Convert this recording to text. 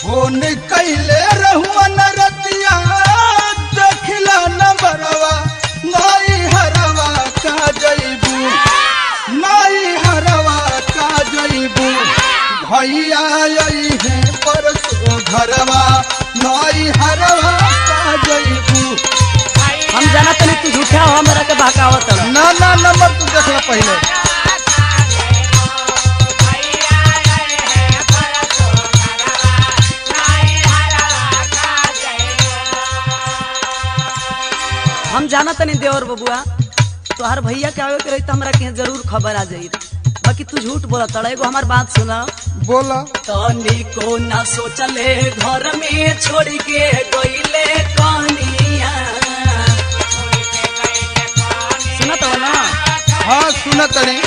Phone कैले रहुअन रतिया देखला नंबरवा नाई हरवा का जइबू नाई हरवा का जइबू भैया आई है परसों घरवा नाई हरवा का जइबू। हम जाना तनी तू झूठा हो हमरा के बहकावत ना ना नंबर तू देखला पहले। हम जाना तनी देवर बबुआ तोहर भैया के आवे के रही तो हमरा के जरूर खबर आ जाई बाकी तू झूठ बोला तड़ा। एगो हमार बात सुना बोला। तनी को ना सोचले घर में छोड़ के गईले कनिया सुना तो ना। हाँ सुना तनी।